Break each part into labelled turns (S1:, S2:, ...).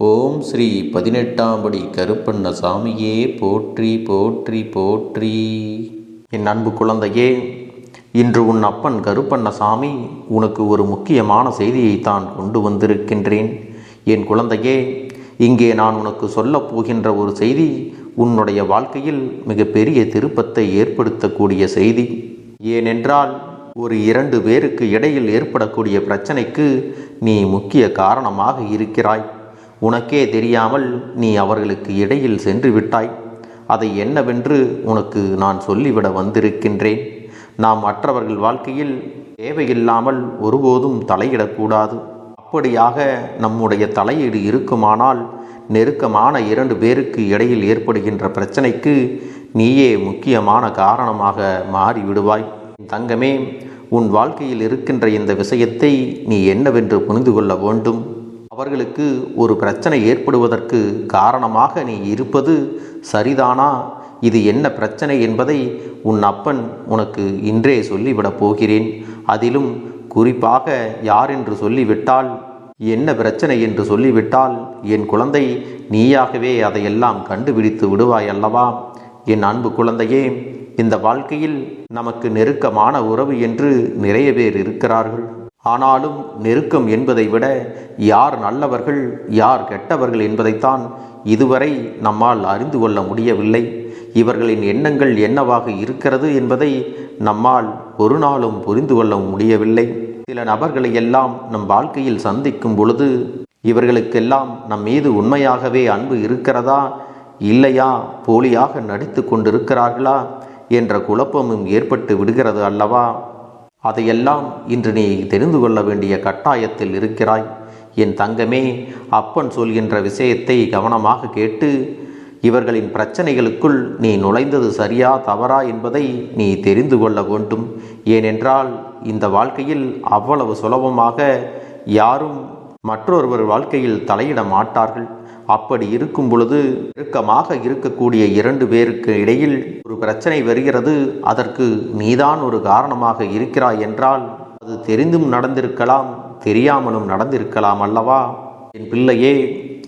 S1: ஓம் ஸ்ரீ 18ஆம் படி கருப்பண்ண சாமியே போற்றி போற்றி போற்றி. என் அன்பு குழந்தையே, இன்று உன் அப்பன் கருப்பண்ண சாமி உனக்கு ஒரு முக்கியமான செய்தியைத்தான் கொண்டு வந்திருக்கின்றேன். என் குழந்தையே, இங்கே நான் உனக்கு சொல்லப் போகின்ற ஒரு செய்தி உன்னுடைய வாழ்க்கையில் மிகப்பெரிய திருப்பத்தை ஏற்படுத்தக்கூடிய செய்தி. ஏனென்றால் ஒரு 2 பேருக்கு இடையில் ஏற்படக்கூடிய பிரச்சனைக்கு நீ முக்கிய காரணமாக இருக்கிறாய். உனக்கே தெரியாமல் நீ அவர்களுக்கு இடையில் சென்று விட்டாய். அதை என்னவென்று உனக்கு நான் சொல்லிவிட வந்திருக்கின்றேன். நாம் மற்றவர்கள் வாழ்க்கையில் தேவையில்லாமல் ஒருபோதும் தலையிடக்கூடாது. அப்படியாக நம்முடைய தலையீடு இருக்குமானால் நெருக்கமான 2 பேருக்கு இடையில் ஏற்படுகின்ற பிரச்சனைக்கு நீயே முக்கியமான காரணமாக மாறிவிடுவாய். தங்கமே, உன் வாழ்க்கையில் இருக்கின்ற இந்த விஷயத்தை நீ என்னவென்று புரிந்து கொள்ள வேண்டும். அவர்களுக்கு ஒரு பிரச்சனை ஏற்படுவதற்கு காரணமாக நீ இருப்பது சரிதானா? இது என்ன பிரச்சனை என்பதை உன் அப்பன் உனக்கு இன்றே சொல்லிவிடப் போகிறேன். அதிலும் குறிப்பாக யார் என்று சொல்லிவிட்டால், என்ன பிரச்சனை என்று சொல்லிவிட்டால், என் குழந்தை, நீயாகவே அதையெல்லாம் கண்டுபிடித்து விடுவாய் அல்லவா? என் அன்பு குழந்தையே, இந்த வாழ்க்கையில் நமக்கு நெருக்கமான உறவு என்று நிறைய பேர் இருக்கிறார்கள். ஆனாலும் நெருக்கம் என்பதை விட யார் நல்லவர்கள் யார் கெட்டவர்கள் என்பதைத்தான் இதுவரை நம்மால் அறிந்து கொள்ள முடியவில்லை. இவர்களின் எண்ணங்கள் என்னவாக இருக்கிறது என்பதை நம்மால் ஒரு நாளும் புரிந்து கொள்ள முடியவில்லை. சில நபர்களை எல்லாம் நம் வாழ்க்கையில் சந்திக்கும் பொழுது இவர்களுக்கெல்லாம் நம் மீது உண்மையாகவே அன்பு இருக்கிறதா இல்லையா, போலியாக நடித்து கொண்டிருக்கிறார்களா என்ற குழப்பமும் ஏற்பட்டு விடுகிறது அல்லவா? அதையெல்லாம் இன்று நீ தெரிந்து கொள்ள வேண்டிய கட்டாயத்தில் இருக்கிறாய். என் தங்கமே, அப்பன் சொல்கின்ற விஷயத்தை கவனமாக கேட்டு இவர்களின் பிரச்சனைகளுக்குள் நீ நுழைந்தது சரியா தவறா என்பதை நீ தெரிந்து கொள்ள வேண்டும். ஏனென்றால் இந்த வாழ்க்கையில் அவ்வளவு சுலபமாக யாரும் மற்றொருவர் வாழ்க்கையில் தலையிட மாட்டார்கள். அப்படி இருக்கும் பொழுது நெருக்கமாக இருக்கக்கூடிய 2 பேருக்கு இடையில் ஒரு பிரச்சனை வருகிறது. அதற்கு நீதான் ஒரு காரணமாக இருக்கிறாய் என்றால் அது தெரிந்தும் நடந்திருக்கலாம், தெரியாமலும் நடந்திருக்கலாம் அல்லவா? என் பிள்ளையே,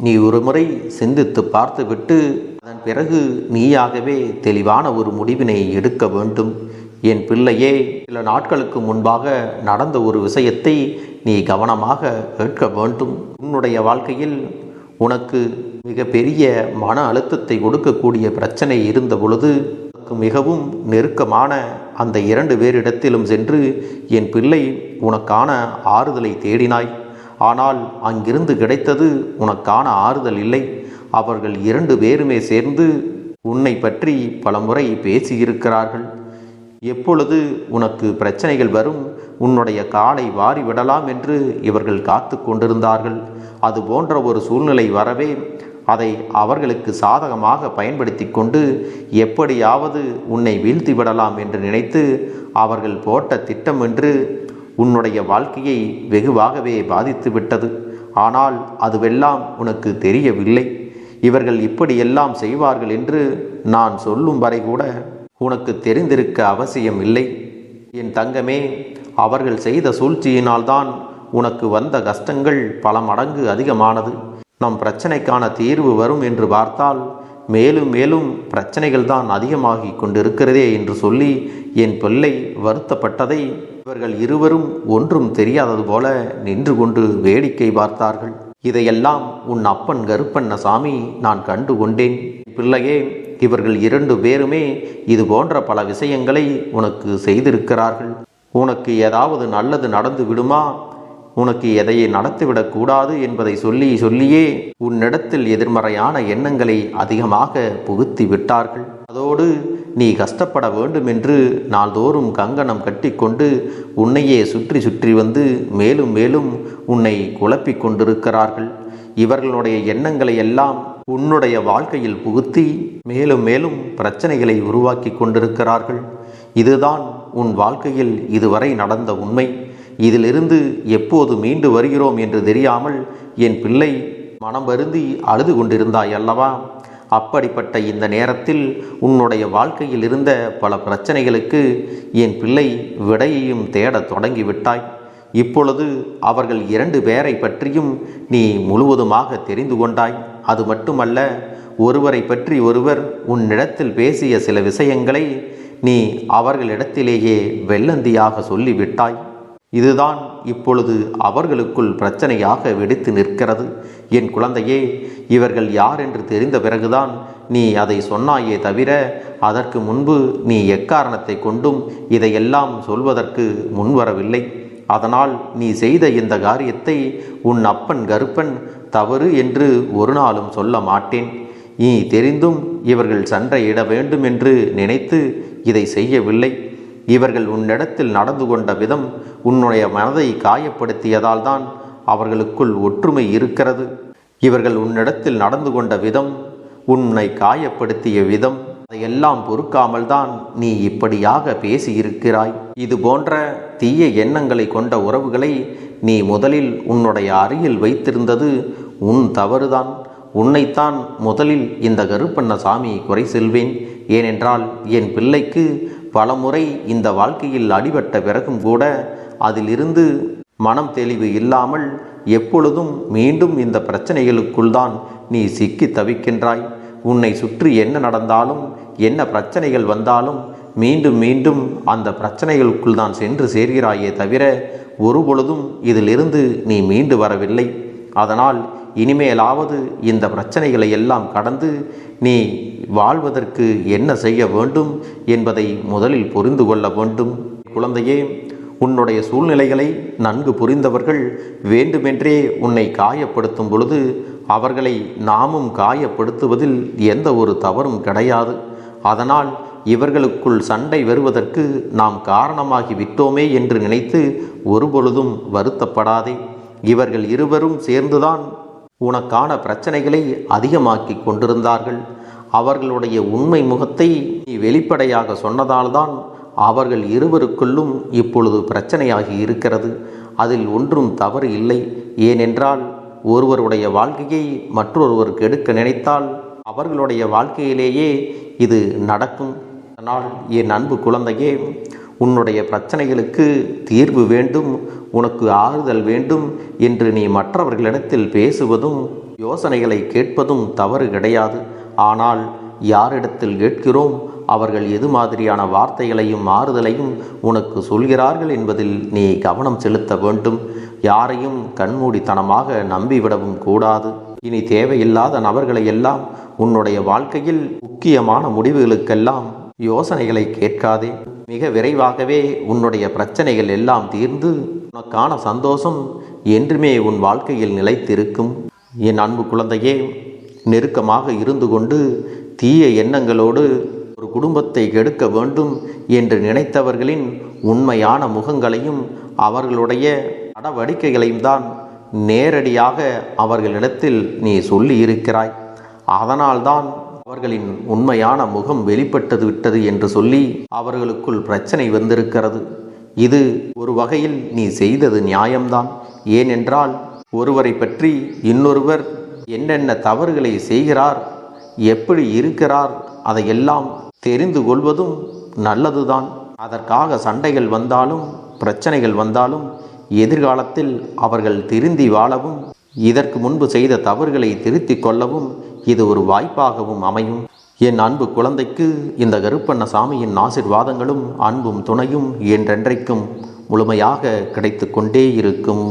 S1: நீ ஒரு முறை சிந்தித்து பார்த்துவிட்டு அதன் பிறகு நீயாகவே தெளிவான ஒரு முடிவினை எடுக்க வேண்டும். என் பிள்ளையே, சில நாட்களுக்கு முன்பாக நடந்த ஒரு விஷயத்தை நீ கவனமாக கேட்க வேண்டும். உன்னுடைய வாழ்க்கையில் உனக்கு மிக பெரிய மன அழுத்தத்தை கொடுக்கக்கூடிய பிரச்சனை இருந்த பொழுது மிகவும் நெருக்கமான அந்த 2 பேரிடத்திலும் சென்று என் பிள்ளை உனக்கான ஆறுதலை தேடினாய். ஆனால் அங்கிருந்து கிடைத்தது உனக்கான ஆறுதல் இல்லை. அவர்கள் 2 பேருமே சேர்ந்து உன்னை பற்றி பலமுறை பேசியிருக்கிறார்கள். எப்பொழுது உனக்கு பிரச்சனைகள் வரும், உன்னுடைய காலை வாரிவிடலாம் என்று இவர்கள் காத்து கொண்டிருந்தார்கள். அது போன்ற ஒரு சூழ்நிலை வரவே அதை அவர்களுக்கு சாதகமாக பயன்படுத்தி கொண்டு எப்படியாவது உன்னை வீழ்த்திவிடலாம் என்று நினைத்து அவர்கள் போட்ட திட்டம் என்று உன்னுடைய வாழ்க்கையை வெகுவாகவே பாதித்து விட்டது. ஆனால் அதுவெல்லாம் உனக்கு தெரியவில்லை. இவர்கள் இப்படியெல்லாம் செய்வார்கள் என்று நான் சொல்லும் வரை கூட உனக்கு தெரிந்திருக்க அவசியம் இல்லை. என் தங்கமே, அவர்கள் செய்த சூழ்ச்சியினால்தான் உனக்கு வந்த கஷ்டங்கள் பல மடங்கு அதிகமானது. நம் பிரச்சனைக்கான தீர்வு வரும் என்று பார்த்தால் மேலும் மேலும் பிரச்சனைகள் தான் அதிகமாகி கொண்டிருக்கிறதே என்று சொல்லி என் பிள்ளை வருத்தப்பட்டதை இவர்கள் இருவரும் ஒன்றும் தெரியாதது போல நின்று கொண்டு வேடிக்கை பார்த்தார்கள். இதையெல்லாம் உன் அப்பன் கருப்பண்ண சாமி நான் கண்டு கொண்டேன். பிள்ளையே, இவர்கள் 2 பேருமே இது போன்ற பல விஷயங்களை உனக்கு செய்திருக்கிறார்கள். உனக்கு ஏதாவது நல்லது நடந்து விடுமா, உனக்கு எதையை நடத்திவிடக்கூடாது என்பதை சொல்லியே உன்னிடத்தில் எதிர்மறையான எண்ணங்களை அதிகமாக புகுத்தி விட்டார்கள். அதோடு நீ கஷ்டப்பட வேண்டும் என்று நாள்தோறும் கங்கணம் கட்டிக்கொண்டு உன்னையே சுற்றி சுற்றி வந்து மேலும் மேலும் உன்னை குழப்பிக் கொண்டிருக்கிறார்கள். இவர்களுடைய எண்ணங்களை எல்லாம் உன்னுடைய வாழ்க்கையில் புகுத்தி மேலும் மேலும் பிரச்சனைகளை உருவாக்கி கொண்டிருக்கிறார்கள். இதுதான் உன் வாழ்க்கையில் இதுவரை நடந்த உண்மை. இதிலிருந்து எப்போது மீண்டு வருகிறோம் என்று தெரியாமல் என் பிள்ளை மனம் வருந்தி அழுது கொண்டிருந்தாய் அல்லவா? அப்படிப்பட்ட இந்த நேரத்தில் உன்னுடைய வாழ்க்கையில் இருந்த பல பிரச்சனைகளுக்கு என் பிள்ளை விடையையும் தேடத் தொடங்கிவிட்டாய். இப்பொழுது அவர்கள் 2 பேரை பற்றியும் நீ முழுவதுமாக தெரிந்து கொண்டாய். அது மட்டுமல்ல, ஒருவரை பற்றி ஒருவர் உன்னிடத்தில் பேசிய சில விஷயங்களை நீ அவர்களிடத்திலேயே வெள்ளந்தியாக சொல்லிவிட்டாய். இதுதான் இப்பொழுது அவர்களுக்குள் பிரச்சனையாக வெடித்து நிற்கிறது. என் குழந்தையே, இவர்கள் யார் என்று தெரிந்த பிறகுதான் நீ அதை சொன்னாயே தவிர அதற்கு முன்பு நீ எக்காரணத்தை கொண்டும் இதையெல்லாம் சொல்வதற்கு முன்வரவில்லை. அதனால் நீ செய்த இந்த காரியத்தை உன் அப்பன் கருப்பன் தவறு என்று ஒரு நாளும் சொல்ல மாட்டேன். நீ தெரிந்தும் இவர்கள் சண்டையிட வேண்டும் என்று நினைத்து இதை செய்யவில்லை. இவர்கள் உன்னிடத்தில் நடந்து கொண்ட விதம் உன்னுடைய மனதை காயப்படுத்தியதால் தான் அவர்களுக்குள் ஒற்றுமை இருக்கிறது. இவர்கள் உன்னிடத்தில் நடந்து கொண்ட விதம், உன்னை காயப்படுத்திய விதம், அதையெல்லாம் பொறுக்காமல் தான் நீ இப்படியாக பேசியிருக்கிறாய். இது போன்ற தீய எண்ணங்களை கொண்ட உறவுகளை நீ முதலில் உன்னுடைய அருகில் வைத்திருந்தது உன் தவறுதான். உன்னைத்தான் முதலில் இந்த கருப்பண்ணசாமி குறை செல்வேன். ஏனென்றால் என் பிள்ளைக்கு பலமுறை இந்த வாழ்க்கையில் அடிபட்ட பிறகும் கூட அதிலிருந்து மனம் தெளிவு இல்லாமல் எப்பொழுதும் மீண்டும் இந்த பிரச்சனைகளுக்குள் தான் நீ சிக்கி தவிக்கின்றாய். உன்னை சுற்றி என்ன நடந்தாலும், என்ன பிரச்சனைகள் வந்தாலும் மீண்டும் மீண்டும் அந்த பிரச்சனைகளுக்குள் தான் சென்று சேர்கிறாயே தவிர ஒருபொழுதும் இதிலிருந்து நீ மீண்டு வரவில்லை. அதனால் இனிமேலாவது இந்த பிரச்சனைகளை எல்லாம் கடந்து நீ வாழ்வதற்கு என்ன செய்ய வேண்டும் என்பதை முதலில் புரிந்து கொள்ள வேண்டும். குழந்தையே, உன்னுடைய சூழ்நிலைகளை நன்கு புரிந்தவர்கள் வேண்டுமென்றே உன்னை காயப்படுத்தும் பொழுது அவர்களை நாமும் காயப்படுத்துவதில் எந்த ஒரு தவறும் கிடையாது. அதனால் இவர்களுக்குள் சண்டை வருவதற்கு நாம் காரணமாகி விட்டோமே என்று நினைத்து ஒருபொழுதும் வருத்தப்படாதே. இவர்கள் இருவரும் சேர்ந்துதான் உனக்கான பிரச்சனைகளை அதிகமாக்கி கொண்டிருந்தார்கள். அவர்களுடைய உண்மை முகத்தை நீ வெளிப்படையாக சொன்னதால்தான் அவர்கள் இருவருக்குள்ளும் இப்பொழுது பிரச்சனையாகி இருக்கிறது. அதில் ஒன்றும் தவறு இல்லை. ஏனென்றால் ஒருவருடைய வாழ்க்கையை மற்றொருவர் கெடுக்க நினைத்தால் அவர்களுடைய வாழ்க்கையிலேயே இது நடக்கும். அதனால் என் அன்பு குழந்தையே, உன்னுடைய பிரச்சனைகளுக்கு தீர்வு வேண்டும், உனக்கு ஆறுதல் வேண்டும் என்று நீ மற்றவர்களிடத்தில் பேசுவதும் யோசனைகளை கேட்பதும் தவறு கிடையாது. ஆனால் யாரிடத்தில் கேட்கிறோம், அவர்கள் எது மாதிரியான வார்த்தைகளையும் ஆறுதலையும் உனக்கு சொல்கிறார்கள் என்பதில் நீ கவனம் செலுத்த வேண்டும். யாரையும் கண்மூடித்தனமாக நம்பிவிடவும் கூடாது. இனி தேவையில்லாத நபர்களை எல்லாம் உன்னுடைய வாழ்க்கையில் முக்கியமான முடிவுகளுக்கெல்லாம் யோசனைகளை கேட்காதே. மிக விரைவாகவே உன்னுடைய பிரச்சனைகள் எல்லாம் தீர்ந்து உனக்கான சந்தோஷம் என்றுமே உன் வாழ்க்கையில் நிலைத்திருக்கும். என் அன்பு குழந்தையே, நெருக்கமாக இருந்து கொண்டு தீய எண்ணங்களோடு ஒரு குடும்பத்தை கெடுக்க வேண்டும் என்று நினைத்தவர்களின் உண்மையான முகங்களையும் அவர்களுடைய நடவடிக்கைகளையும் தான் நேரடியாக அவர்களிடத்தில் நீ சொல்லி இருக்கிறாய். அதனால்தான் அவர்களின் உண்மையான முகம் வெளிப்பட்டது விட்டது என்று சொல்லி அவர்களுக்குள் பிரச்சனை வந்திருக்கிறது. இது ஒரு வகையில் நீ செய்தது நியாயம்தான். ஏனென்றால் ஒருவரை பற்றி இன்னொருவர் என்னென்ன தவறுகளை செய்கிறார், எப்படி இருக்கிறார், அதையெல்லாம் தெரிந்து கொள்வதும் நல்லதுதான். அதற்காக சண்டைகள் வந்தாலும் பிரச்சனைகள் வந்தாலும் எதிர்காலத்தில் அவர்கள் திருந்தி வாழவும் இதற்கு முன்பு செய்த தவறுகளை திருத்திக் கொள்ளவும் இது ஒரு வாய்ப்பாகவும் அமையும். என் அன்பு குழந்தைக்கு இந்த கருப்பண்ணசாமியின் ஆசீர்வாதங்களும் அன்பும் துணையும் என்றென்றைக்கும் முழுமையாக கிடைத்து கொண்டே இருக்கும்.